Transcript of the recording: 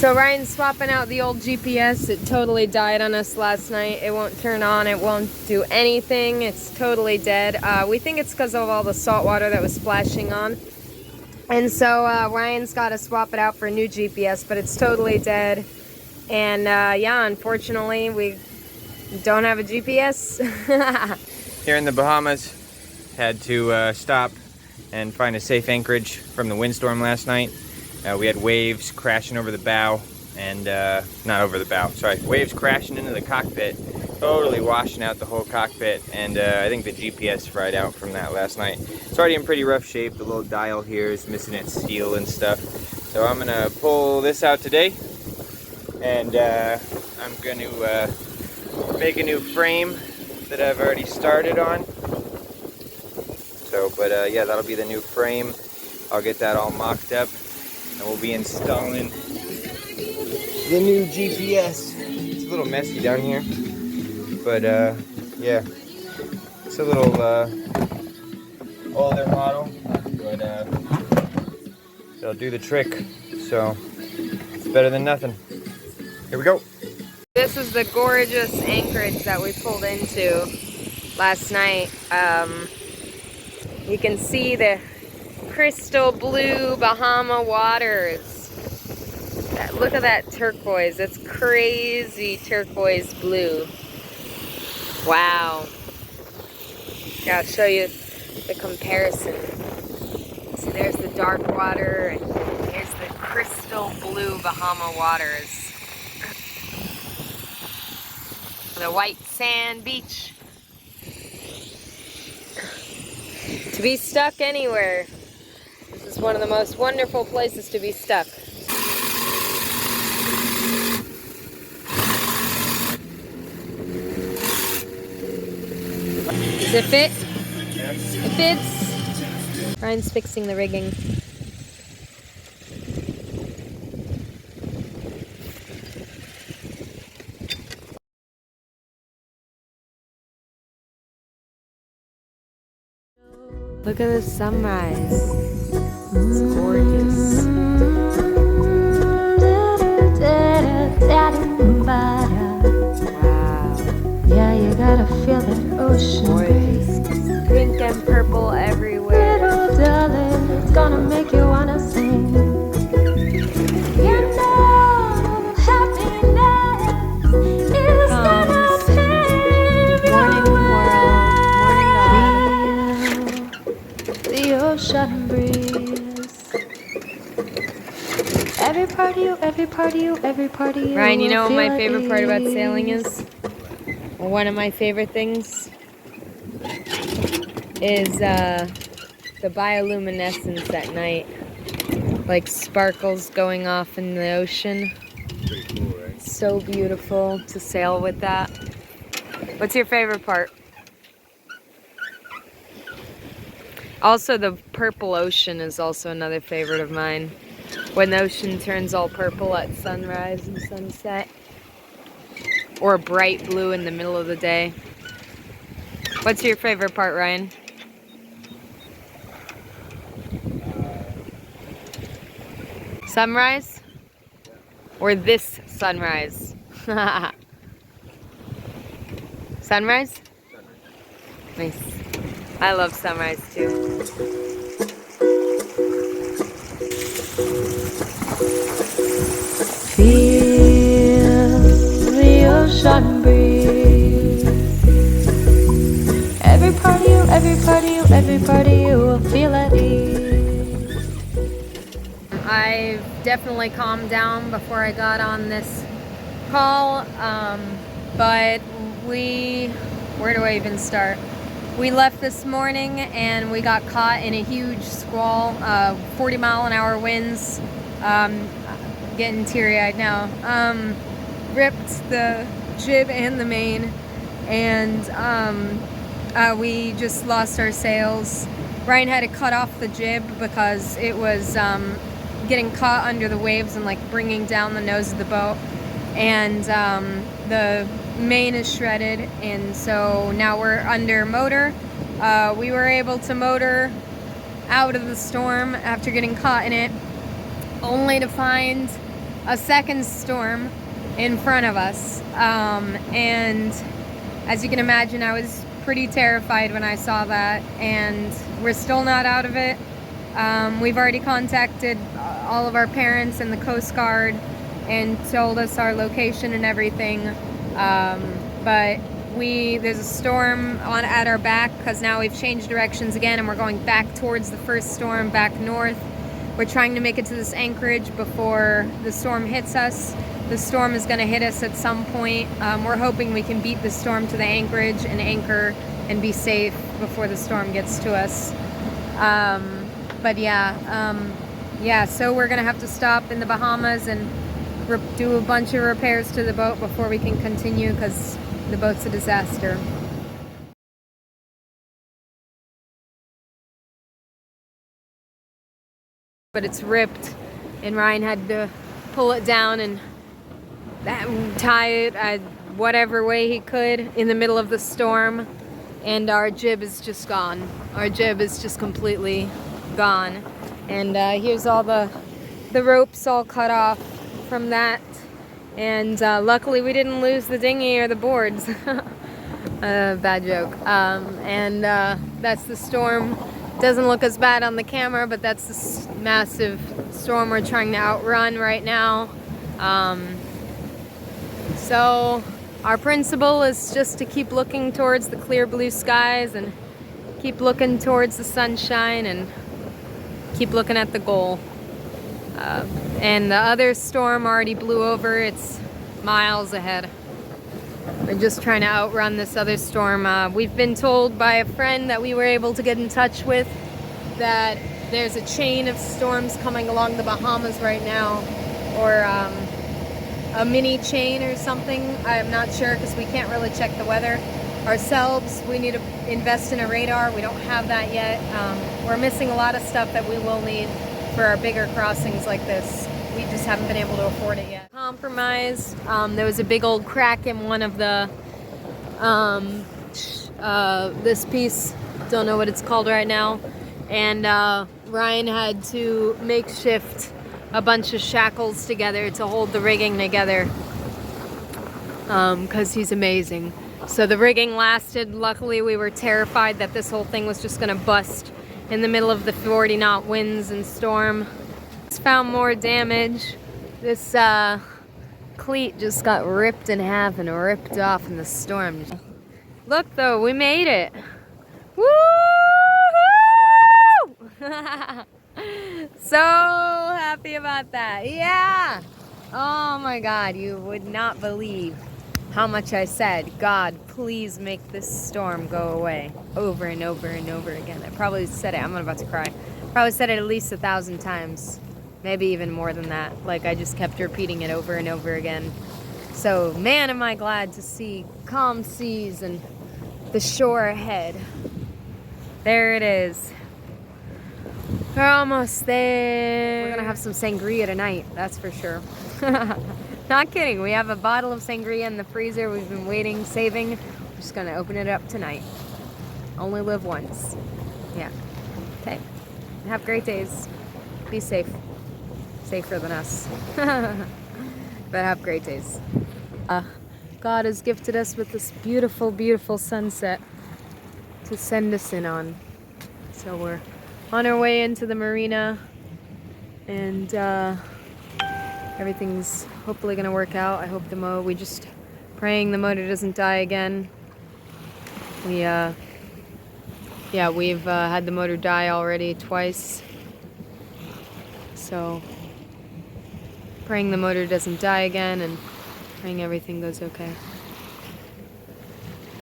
So Ryan's swapping out the old GPS. It totally died on us last night. It won't turn on, it won't do anything. It's totally dead. We think it's because of all the salt water that was splashing on. And so Ryan's got to swap it out for a new GPS, but it's totally dead. And yeah, unfortunately, we don't have a GPS. Here in the Bahamas, had to stop and find a safe anchorage from the windstorm last night. We had waves crashing over the bow, and not over the bow, sorry, waves crashing into the cockpit, totally washing out the whole cockpit, and I think the GPS fried out from that last night. It's already in pretty rough shape. The little dial here is missing its seal and stuff. So I'm gonna pull this out today, and I'm gonna make a new frame that I've already started on. So, but yeah, that'll be the new frame. I'll get that all mocked up, and we'll be installing the new GPS. It's a little messy down here, but yeah, it's a little older model, but it'll do the trick, so it's better than nothing. Here we go. This is the gorgeous anchorage that we pulled into last night. You can see the crystal blue Bahama waters. Look at that turquoise. It's crazy turquoise blue. Wow. Yeah, I'll show you the comparison. See, there's the dark water, and here's the crystal blue Bahama waters. The white sand beach. To be stuck anywhere. This is one of the most wonderful places to be stuck. Does it fit? Yes. It fits. Ryan's fixing the rigging. Look at the sunrise. It's gorgeous. Wow. Yeah, you gotta feel that ocean breeze. Pink and purple everywhere. Little darling, it's gonna make you wanna sing. You know, happiness is gonna pave your way. The ocean breeze. Every part of you, every part of you, every part of you. Ryan, you know what my favorite part about sailing is? Well, one of my favorite things is the bioluminescence at night. Like sparkles going off in the ocean. Pretty cool, right? So beautiful to sail with that. What's your favorite part? Also, the purple ocean is also another favorite of mine. When the ocean turns all purple at sunrise and sunset. Or bright blue in the middle of the day. What's your favorite part, Ryan? Sunrise? Or this sunrise? Sunrise? Nice. I love sunrise too. Feel the ocean breeze. Every part of you, every part of you, every part of you will feel at ease. I've definitely calmed down before I got on this call, but where do I even start? We left this morning and we got caught in a huge squall, 40-mile-an-hour winds. Getting teary-eyed now. Ripped the jib and the main, and we just lost our sails. Ryan had to cut off the jib because it was getting caught under the waves and like bringing down the nose of the boat, and the main is shredded, and so now we're under motor. We were able to motor out of the storm after getting caught in it, only to find a second storm in front of us. And as you can imagine, I was pretty terrified when I saw that, and we're still not out of it. We've already contacted all of our parents and the Coast Guard and told us our location and everything. But there's a storm at our back, because now we've changed directions again and we're going back towards the first storm, back north. We're trying to make it to this anchorage before the storm hits us. The storm is going to hit us at some point. We're hoping we can beat the storm to the anchorage and anchor and be safe before the storm gets to us. But yeah, so we're going to have to stop in the Bahamas and do a bunch of repairs to the boat before we can continue, because the boat's a disaster. But it's ripped, and Ryan had to pull it down and tie it whatever way he could in the middle of the storm. And our jib is just gone. Our jib is just completely gone. And here's all the ropes all cut off from that. And luckily we didn't lose the dinghy or the boards. Bad joke. That's the storm. Doesn't look as bad on the camera, but that's this massive storm we're trying to outrun right now. So our principle is just to keep looking towards the clear blue skies and keep looking towards the sunshine and keep looking at the goal. And the other storm already blew over. It's miles ahead. We're just trying to outrun this other storm. We've been told by a friend that we were able to get in touch with that there's a chain of storms coming along the Bahamas right now, or a mini chain or something. I'm not sure, because we can't really check the weather ourselves. We need to invest in a radar. We don't have that yet. We're missing a lot of stuff that we will need for our bigger crossings like this. We just haven't been able to afford it yet. Compromise. There was a big old crack in one of the this piece. Don't know what it's called right now. And Ryan had to makeshift a bunch of shackles together to hold the rigging together, because he's amazing. So the rigging lasted. Luckily, we were terrified that this whole thing was just going to bust in the middle of the 40-knot winds and storm. Just found more damage. This cleat just got ripped in half and ripped off in the storm. Look though, we made it. Woo! So happy about that. Yeah. Oh my God, you would not believe how much I said, God, please make this storm go away, over and over and over again. I probably said it, I'm about to cry. Probably said it at least 1,000 times, maybe even more than that. Like, I just kept repeating it over and over again. So, man, am I glad to see calm seas and the shore ahead. There it is. We're almost there. We're gonna have some sangria tonight, that's for sure. Not kidding, we have a bottle of sangria in the freezer. We've been waiting, saving. We're just gonna open it up tonight. Only live once. Yeah. Okay. Have great days. Be safe. Safer than us. But have great days. God has gifted us with this beautiful, beautiful sunset to send us in on. So we're on our way into the marina, and everything's hopefully gonna work out. I hope we just praying the motor doesn't die again. We've had the motor die already twice. So praying the motor doesn't die again and praying everything goes okay.